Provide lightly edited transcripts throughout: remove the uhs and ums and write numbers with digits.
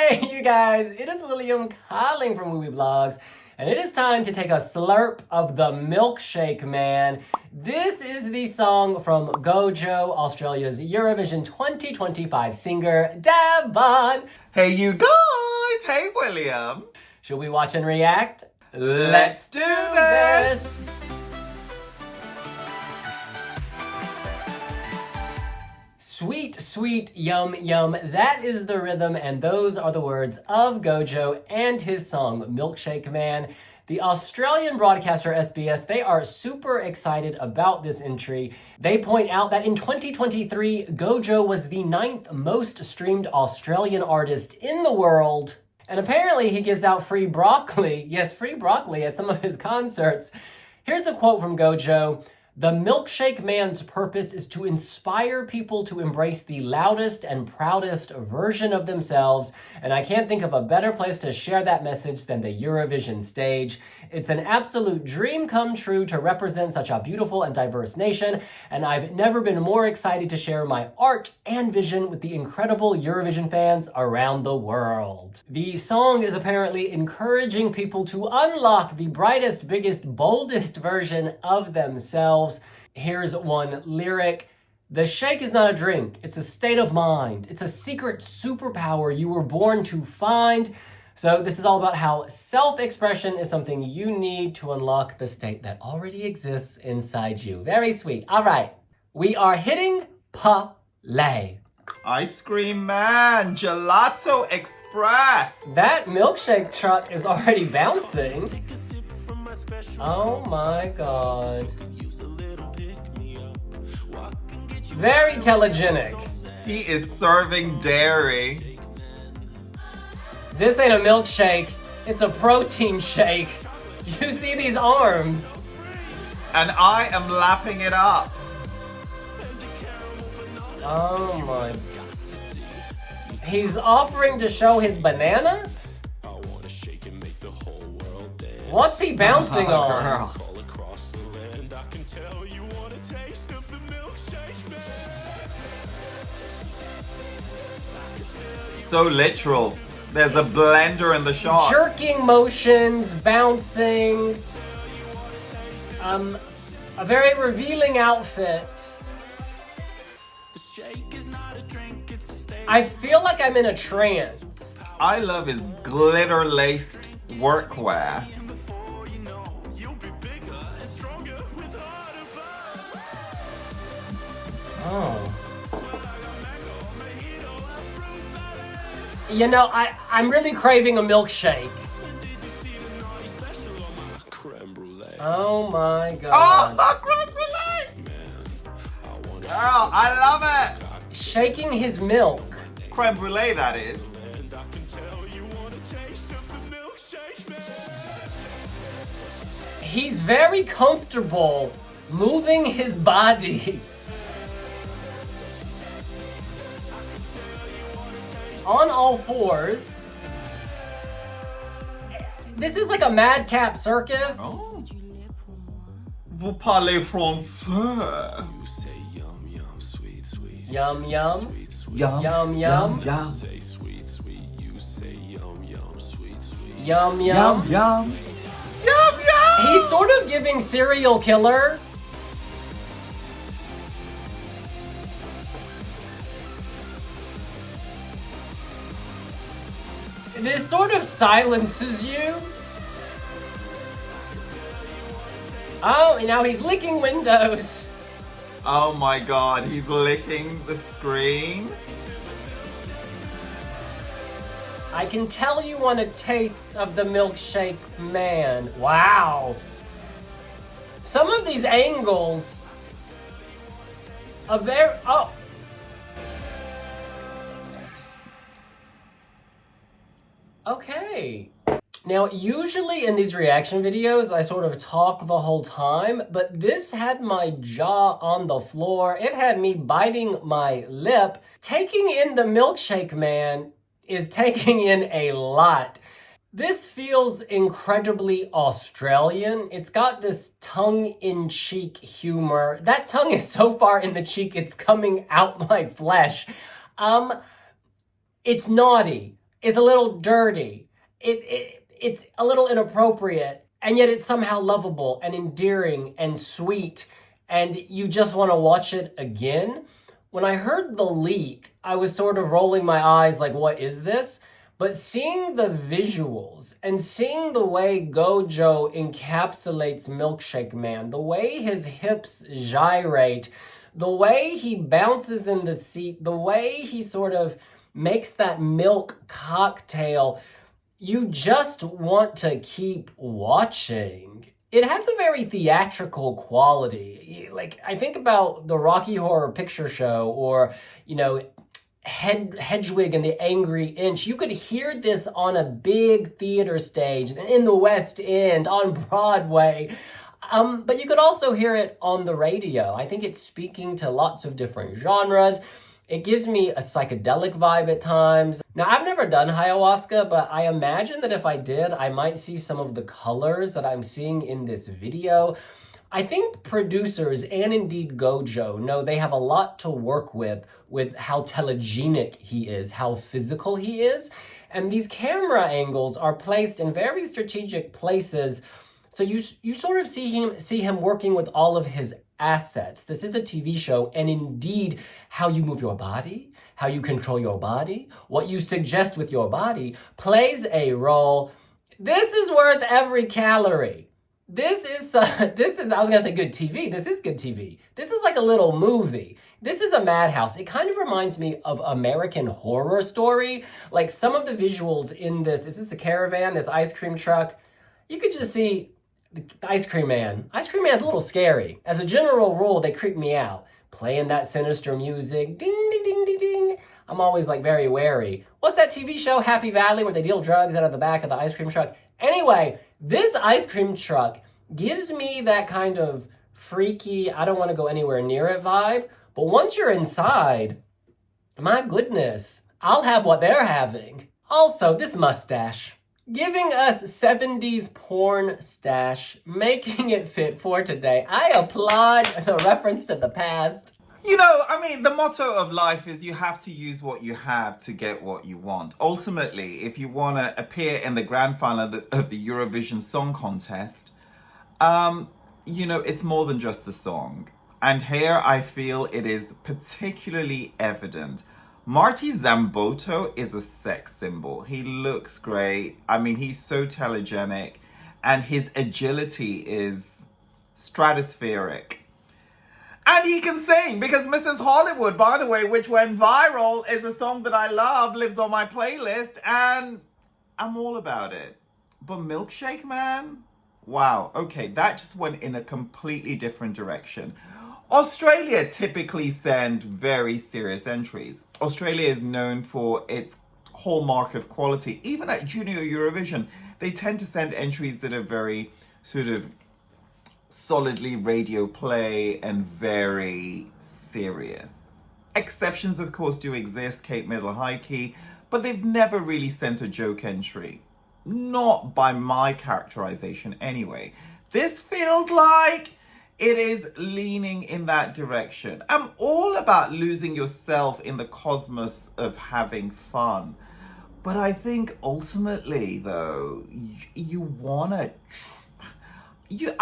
Hey, you guys, it is William calling from Movie Blogs, and it is time to take a slurp of the Milkshake Man. This is the song from Go-Jo, Australia's Eurovision 2025 singer, Devon. Hey, you guys! Hey, William! Should we watch and react? Let's do this! Sweet, sweet, yum, yum. That is the rhythm, and those are the words of Go-Jo and his song, Milkshake Man. The Australian broadcaster SBS, they are super excited about this entry. They point out that in 2023, Go-Jo was the 9th most streamed Australian artist in the world. And apparently he gives out free broccoli. Yes, free broccoli at some of his concerts. Here's a quote from Go-Jo. The Milkshake Man's purpose is to inspire people to embrace the loudest and proudest version of themselves, and I can't think of a better place to share that message than the Eurovision stage. It's an absolute dream come true to represent such a beautiful and diverse nation, and I've never been more excited to share my art and vision with the incredible Eurovision fans around the world. The song is apparently encouraging people to unlock the brightest, biggest, boldest version of themselves. Here's one lyric. The shake is not a drink, it's a state of mind. It's a secret superpower you were born to find. So this is all about how self-expression is something you need to unlock the state that already exists inside you. Very sweet. All right, we are hitting play. Ice Cream Man, Gelato Express. That milkshake truck is already bouncing. Oh my god. Very telegenic. He is serving dairy. This ain't a milkshake, it's a protein shake. Do you see these arms? And I am lapping it up. Oh my. He's offering to show his banana? What's he bouncing on? Girl. So literal. There's a blender in the shot. Jerking motions, bouncing. A very revealing outfit. I feel like I'm in a trance. I love his glitter-laced workwear. Oh. You know, I'm really craving a milkshake. Oh my god. Oh, creme brulee! Girl, I love it! Shaking his milk. Creme brulee, that is. He's very comfortable moving his body. On all fours. This is like a madcap circus. Oh. Vous parlez français. Yum yum. Yum, Yum, yum. yum. Yum yum. Yum, yum. Yum, yum. He's sort of giving serial killer. This sort of silences you. Oh, and now he's licking windows. Oh my god, he's licking the screen. I can tell you want a taste of the Milkshake Man. Wow. Some of these angles are very... Oh. Okay. Now, usually in these reaction videos, I sort of talk the whole time, but this had my jaw on the floor. It had me biting my lip. Taking in the Milkshake Man is taking in a lot. This feels incredibly Australian. It's got this tongue-in-cheek humor. That tongue is so far in the cheek, it's coming out my flesh. It's naughty. is a little dirty. It's a little inappropriate, and yet it's somehow lovable and endearing and sweet, and you just want to watch it again. When I heard the leak, I was sort of rolling my eyes like, what is this? But seeing the visuals and seeing the way Go-Jo encapsulates Milkshake Man, the way his hips gyrate, the way he bounces in the seat, the way he sort of makes that milk cocktail, you just want to keep watching. It has a very theatrical quality. Like, I think about the Rocky Horror Picture Show or, Hedwig and the Angry Inch. You could hear this on a big theater stage in the West End, on Broadway. But you could also hear it on the radio. I think it's speaking to lots of different genres. It gives me a psychedelic vibe at times. Now, I've never done ayahuasca, but I imagine that if I did, I might see some of the colors that I'm seeing in this video. I think producers and indeed Go-Jo know they have a lot to work with how telegenic he is, how physical he is. And these camera angles are placed in very strategic places. So you sort of see him working with all of his assets. This is a TV show, and indeed how you move your body, how you control your body, what you suggest with your body plays a role. This is worth every calorie. This is I was gonna say good TV. This is good TV. This is like a little movie. This is a madhouse. It kind of reminds me of American Horror Story. Like some of the visuals in this, is this a caravan, this ice cream truck? You could just see the Ice Cream Man. Ice Cream Man's a little scary. As a general rule, they creep me out. Playing that sinister music, ding, ding, ding, ding, ding. I'm always like very wary. What's that TV show, Happy Valley, where they deal drugs out of the back of the ice cream truck? Anyway, this ice cream truck gives me that kind of freaky, I don't want to go anywhere near it vibe. But once you're inside, my goodness, I'll have what they're having. Also, this mustache. Giving us 70s porn stash, making it fit for today. I applaud the reference to the past. The motto of life is you have to use what you have to get what you want. Ultimately, if you want to appear in the grand final of the Eurovision Song Contest, it's more than just the song. And here I feel it is particularly evident. Marty Zambotto is a sex symbol. He looks great. He's so telegenic, and his agility is stratospheric. And he can sing, because Mrs. Hollywood, by the way, which went viral, is a song that I love, lives on my playlist, and I'm all about it. But Milkshake Man? Wow, okay, that just went in a completely different direction. Australia typically send very serious entries. Australia is known for its hallmark of quality. Even at Junior Eurovision, they tend to send entries that are very sort of solidly radio play and very serious. Exceptions, of course, do exist, Kate Middle High Key, but they've never really sent a joke entry. Not by my characterization anyway. This feels like it is leaning in that direction. I'm all about losing yourself in the cosmos of having fun. But I think ultimately, though, you want to you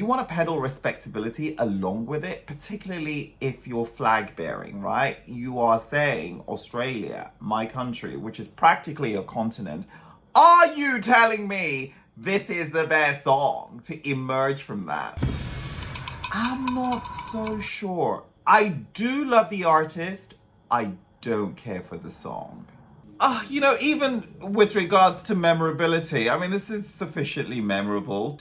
want to peddle respectability along with it, particularly if you're flag bearing, right? You are saying Australia, my country, which is practically a continent. Are you telling me this is the best song to emerge from that? I'm not so sure. I do love the artist. I don't care for the song. Even with regards to memorability, this is sufficiently memorable.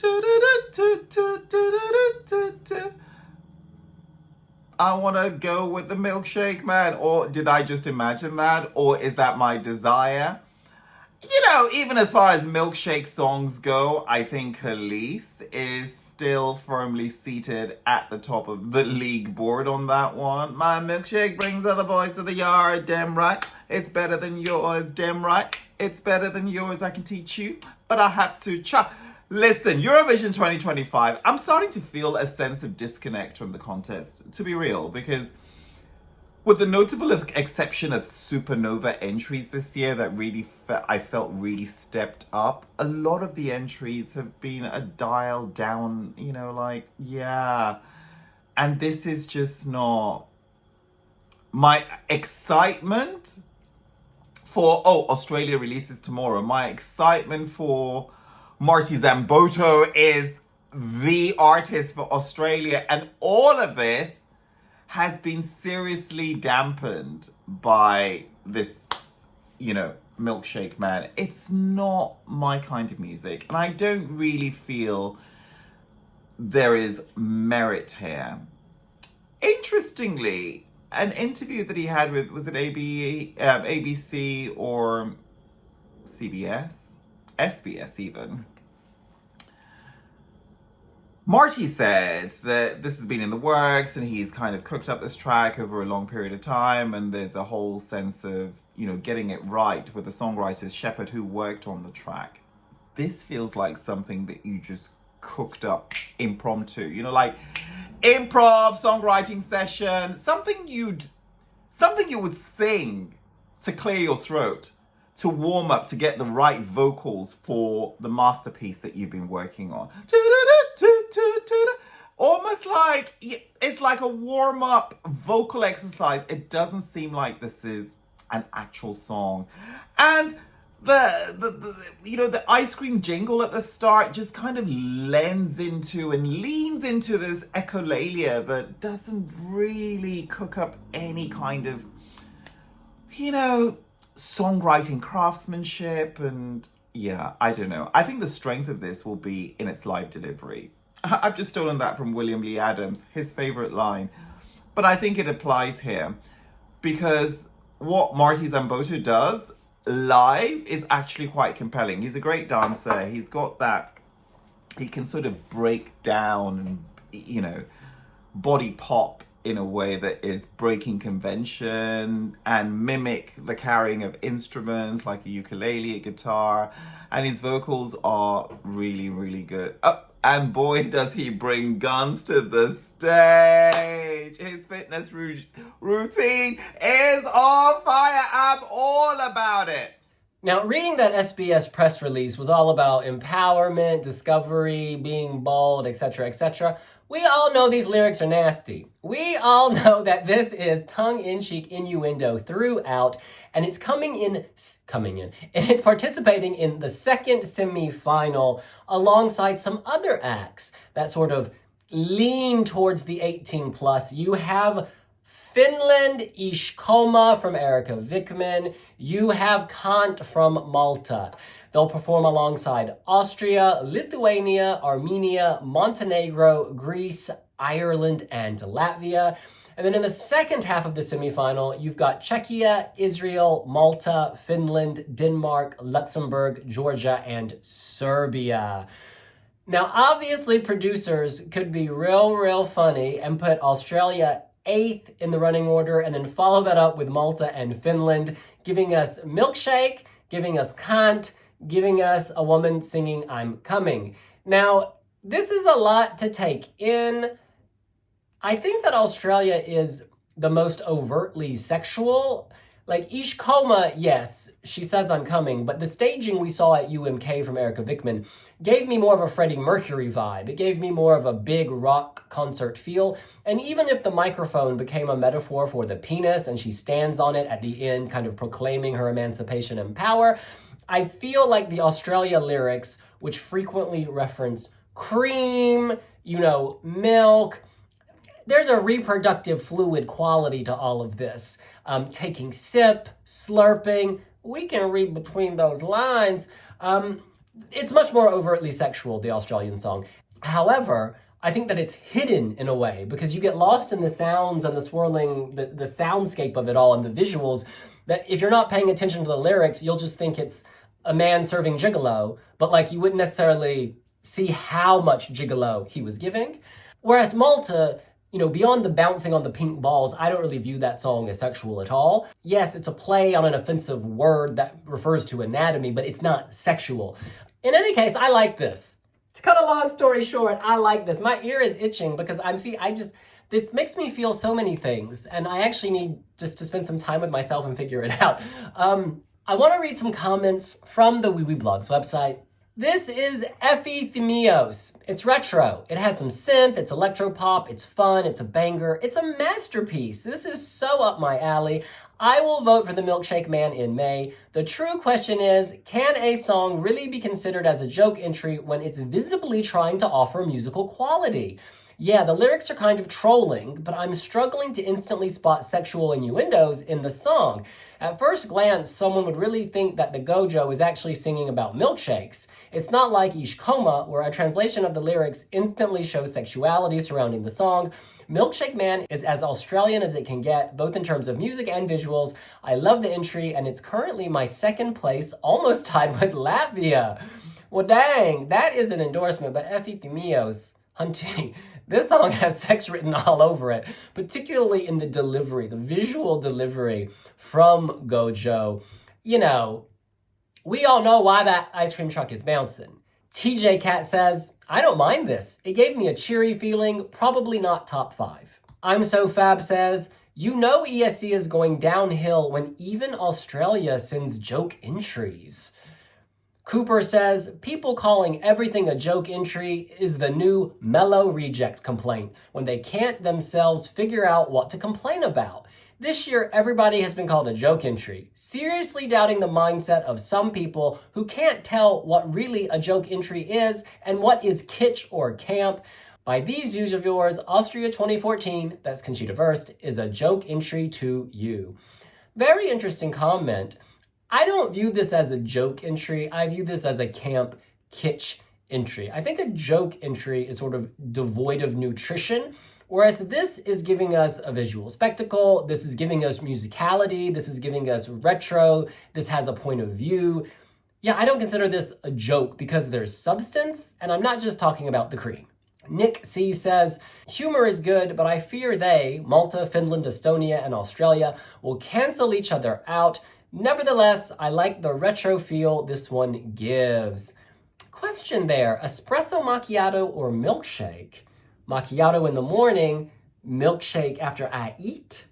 I want to go with the Milkshake Man. Or did I just imagine that? Or is that my desire? Even as far as milkshake songs go, I think Elise is still firmly seated at the top of the league board on that one. My milkshake brings other boys to the yard, damn right. It's better than yours, damn right. It's better than yours, I can teach you, but I have to Listen, Eurovision 2025, I'm starting to feel a sense of disconnect from the contest, to be real, because With the notable exception of supernova entries this year that really I felt really stepped up, a lot of the entries have been a dial down, you know, like, yeah. And this is just not my excitement for, Australia releases tomorrow. My excitement for Marty Zambotto is the artist for Australia, and all of this has been seriously dampened by this, Milkshake Man. It's not my kind of music, and I don't really feel there is merit here. Interestingly, an interview that he had with, was it ABC or CBS? SBS even. Marty said that this has been in the works and he's kind of cooked up this track over a long period of time, and there's a whole sense of, getting it right with the songwriters Sheppard who worked on the track. This feels like something that you just cooked up impromptu, like improv songwriting session, something you would sing to clear your throat, to warm up, to get the right vocals for the masterpiece that you've been working on. Almost like it's like a warm-up vocal exercise. It doesn't seem like this is an actual song. And the ice cream jingle at the start just kind of leans into this echolalia that doesn't really cook up any kind of, songwriting craftsmanship. And yeah, I don't know. I think the strength of this will be in its live delivery. I've just stolen that from William Lee Adams, his favorite line. But I think it applies here because what Marty Zambotto does live is actually quite compelling. He's a great dancer. He's got that, he can sort of break down and, body pop in a way that is breaking convention and mimic the carrying of instruments like a ukulele, a guitar, and his vocals are really, really good. Oh, and boy, does he bring guns to the stage. His fitness routine is on fire. I'm all about it. Now, reading that SBS press release was all about empowerment, discovery, being bold, etc., etc. We all know these lyrics are nasty. We all know that this is tongue-in-cheek innuendo throughout, and it's coming in, and it's participating in the second semi-final alongside some other acts that sort of lean towards the 18 plus. You have Finland, Ishkoma from Erika Vickman. You have Kant from Malta. They'll perform alongside Austria, Lithuania, Armenia, Montenegro, Greece, Ireland, and Latvia. And then in the second half of the semifinal, you've got Czechia, Israel, Malta, Finland, Denmark, Luxembourg, Georgia, and Serbia. Now, obviously, producers could be real funny and put Australia 8th in the running order and then follow that up with Malta and Finland, giving us Milkshake, giving us Kant, giving us a woman singing I'm Coming. Now, this is a lot to take in. I think that Australia is the most overtly sexual. Like Ishkoma, yes, she says I'm coming, but the staging we saw at UMK from Erika Vickman gave me more of a Freddie Mercury vibe. It gave me more of a big rock concert feel. And even if the microphone became a metaphor for the penis and she stands on it at the end, kind of proclaiming her emancipation and power, I feel like the Australia lyrics, which frequently reference cream, milk, there's a reproductive fluid quality to all of this. Taking sip, slurping, we can read between those lines. It's much more overtly sexual, the Australian song. However, I think that it's hidden in a way because you get lost in the sounds and the swirling, the soundscape of it all and the visuals, that if you're not paying attention to the lyrics, you'll just think it's a man serving gigolo, but you wouldn't necessarily see how much gigolo he was giving. Whereas Malta, beyond the bouncing on the pink balls, I don't really view that song as sexual at all. Yes, it's a play on an offensive word that refers to anatomy, but it's not sexual. In any case, I like this. To cut a long story short, I like this. My ear is itching because This makes me feel so many things, and I actually need just to spend some time with myself and figure it out. I want to read some comments from the Wee Wee Blogs website. This is Effie Themios. It's retro. It has some synth, it's electropop, it's fun, it's a banger, it's a masterpiece. This is so up my alley. I will vote for the Milkshake Man in May. The true question is, can a song really be considered as a joke entry when it's visibly trying to offer musical quality? Yeah, the lyrics are kind of trolling, but I'm struggling to instantly spot sexual innuendos in the song. At first glance, someone would really think that the Go-Jo is actually singing about milkshakes. It's not like Ish Coma, where a translation of the lyrics instantly shows sexuality surrounding the song. Milkshake Man is as Australian as it can get, both in terms of music and visuals. I love the entry, and it's currently my second place, almost tied with Latvia. Well, dang, that is an endorsement, but Effie Themios, hunty. This song has sex written all over it, particularly in the delivery, the visual delivery from Go-Jo. You know, we all know why that ice cream truck is bouncing. TJ Cat says, I don't mind this. It gave me a cheery feeling, probably not top 5. I'm So Fab says, you know ESC is going downhill when even Australia sends joke entries. Cooper says, people calling everything a joke entry is the new mellow reject complaint when they can't themselves figure out what to complain about. This year, everybody has been called a joke entry, seriously doubting the mindset of some people who can't tell what really a joke entry is and what is kitsch or camp. By these views of yours, Austria 2014, that's Conchita Wurst, is a joke entry to you. Very interesting comment. I don't view this as a joke entry. I view this as a camp kitsch entry. I think a joke entry is sort of devoid of nutrition, whereas this is giving us a visual spectacle. This is giving us musicality. This is giving us retro. This has a point of view. Yeah, I don't consider this a joke because there's substance, and I'm not just talking about the cream. Nick C says, humor is good, but I fear they, Malta, Finland, Estonia, and Australia, will cancel each other out. Nevertheless, I like the retro feel this one gives. Question there, espresso macchiato or milkshake? Macchiato in the morning, milkshake after I eat?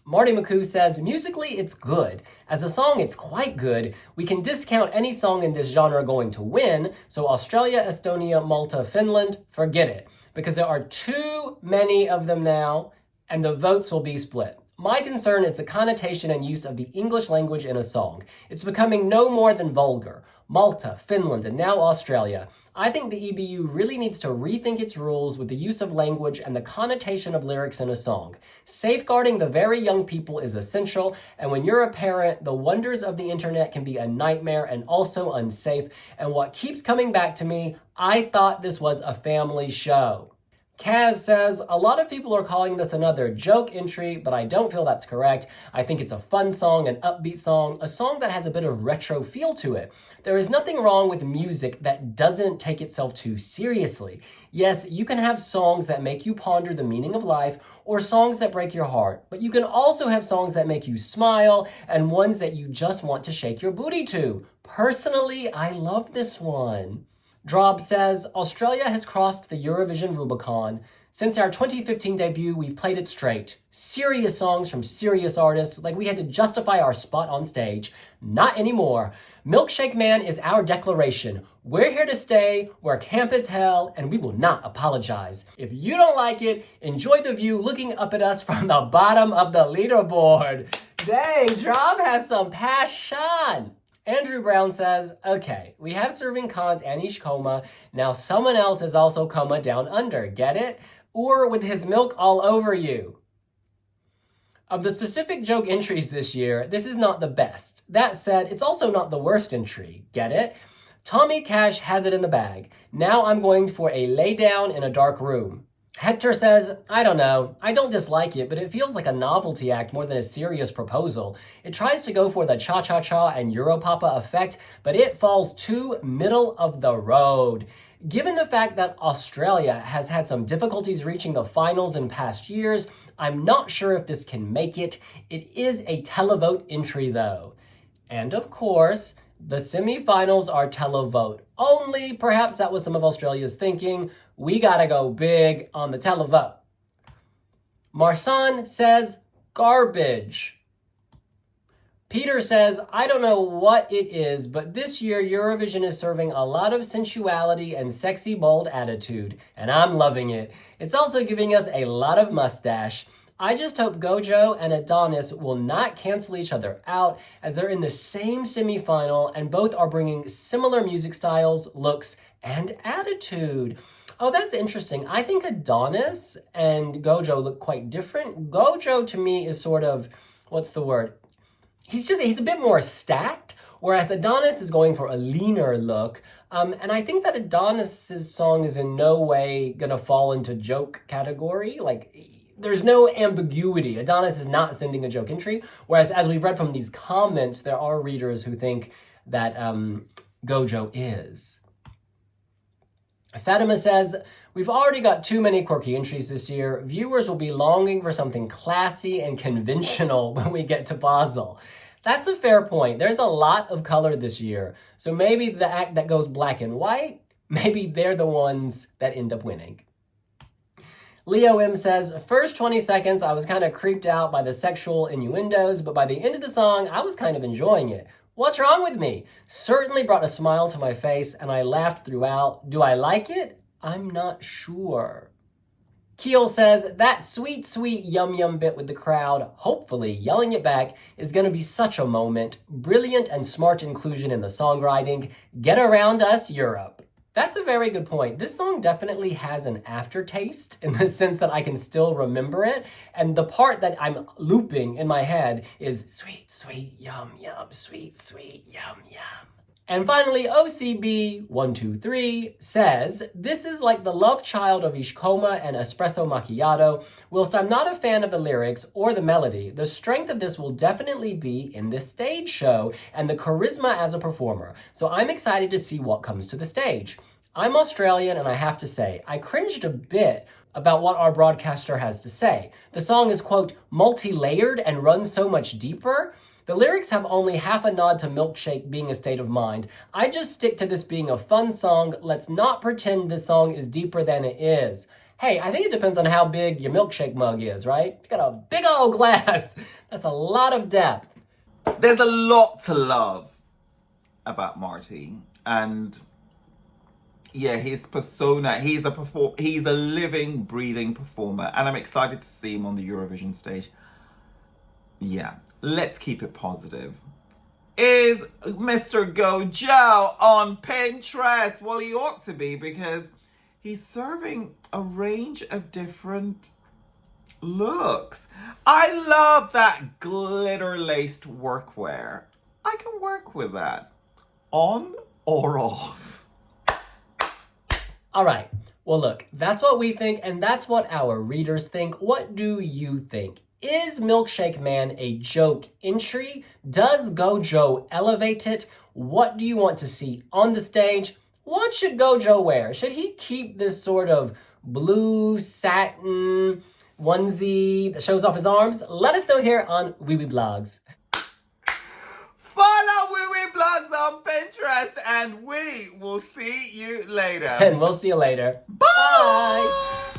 Marty McCoo says, musically it's good. As a song, it's quite good. We can discount any song in this genre going to win, so Australia, Estonia, Malta, Finland, forget it. Because there are too many of them now, and the votes will be split. My concern is the connotation and use of the English language in a song. It's becoming no more than vulgar. Malta, Finland, and now Australia. I think the EBU really needs to rethink its rules with the use of language and the connotation of lyrics in a song. Safeguarding the very young people is essential, and when you're a parent, the wonders of the internet can be a nightmare and also unsafe. And what keeps coming back to me, I thought this was a family show. Kaz says, a lot of people are calling this another joke entry, but I don't feel that's correct. I think it's a fun song, an upbeat song, a song that has a bit of retro feel to it. There is nothing wrong with music that doesn't take itself too seriously. Yes, you can have songs that make you ponder the meaning of life or songs that break your heart, but you can also have songs that make you smile and ones that you just want to shake your booty to. Personally, I love this one. Drob says, Australia has crossed the Eurovision Rubicon. Since our 2015 debut, we've played it straight. Serious songs from serious artists, like we had to justify our spot on stage. Not anymore. Milkshake Man is our declaration. We're here to stay, where camp is hell, and we will not apologize. If you don't like it, enjoy the view looking up at us from the bottom of the leaderboard. Dang, Drob has some passion. Andrew Brown says, okay, we have serving Kant and Ish Coma. Now someone else is also coma down under. Get it? Or with his milk all over you. Of the specific joke entries this year, this is not the best. That said, it's also not the worst entry. Get it? Tommy Cash has it in the bag. Now I'm going for a lay down in a dark room. Hector says, I don't know. I don't dislike it, but it feels like a novelty act more than a serious proposal. It tries to go for the cha-cha-cha and Europapa effect, but it falls too middle of the road. Given the fact that Australia has had some difficulties reaching the finals in past years, I'm not sure if this can make it. It is a televote entry though. And of course, the semi-finals are televote only. Perhaps that was some of Australia's thinking. We gotta go big on the televote. Marsan says, garbage. Peter says, I don't know what it is, but this year Eurovision is serving a lot of sensuality and sexy, bold attitude, and I'm loving it. It's also giving us a lot of mustache. I just hope Go-Jo and Adonis will not cancel each other out, as they're in the same semi-final and both are bringing similar music styles, looks, and attitude. Oh, that's interesting. I think Adonis and Go-Jo look quite different. Go-Jo to me is sort of, what's the word? He's a bit more stacked, whereas Adonis is going for a leaner look. And I think that Adonis's song is in no way gonna fall into joke category. Like, there's no ambiguity. Adonis is not sending a joke entry, whereas as we've read from these comments, there are readers who think that Go-Jo is. Fatima says, we've already got too many quirky entries this year. Viewers will be longing for something classy and conventional when we get to Basel. That's a fair point. There's a lot of color this year. So maybe the act that goes black and white, maybe they're the ones that end up winning. Leo M says, first 20 seconds, I was kind of creeped out by the sexual innuendos, but by the end of the song, I was kind of enjoying it. What's wrong with me? Certainly brought a smile to my face, and I laughed throughout. Do I like it? I'm not sure. Keel says, that sweet, sweet yum yum bit with the crowd, hopefully yelling it back, is going to be such a moment. Brilliant and smart inclusion in the songwriting. Get around us, Europe. That's a very good point. This song definitely has an aftertaste in the sense that I can still remember it. And the part that I'm looping in my head is sweet, sweet, yum, yum, sweet, sweet, yum, yum. And finally, OCB123 says, this is like the love child of Ishkoma and Espresso Macchiato. Whilst I'm not a fan of the lyrics or the melody, the strength of this will definitely be in this stage show and the charisma as a performer. So I'm excited to see what comes to the stage. I'm Australian, and I have to say, I cringed a bit about what our broadcaster has to say. The song is, quote, multi-layered and runs so much deeper. The lyrics have only half a nod to Milkshake being a state of mind. I just stick to this being a fun song. Let's not pretend this song is deeper than it is. Hey, I think it depends on how big your milkshake mug is, right? You got a big old glass. That's a lot of depth. There's a lot to love about Marty. And yeah, his persona, he's a living, breathing performer. And I'm excited to see him on the Eurovision stage. Yeah. Let's keep it positive. Is Mr. Go-Jo on Pinterest? Well, he ought to be, because he's serving a range of different looks. I love that glitter-laced workwear. I can work with that. On or off. All right. Well, look, that's what we think, and that's what our readers think. What do you think? Is Milkshake Man a joke entry? Does Go-Jo elevate it? What do you want to see on the stage? What should Go-Jo wear? Should he keep this sort of blue satin onesie that shows off his arms? Let us know here on Wee Wee Blogs. Follow Wee Wee Blogs on Pinterest, and we will see you later. And we'll see you later. Bye. Bye.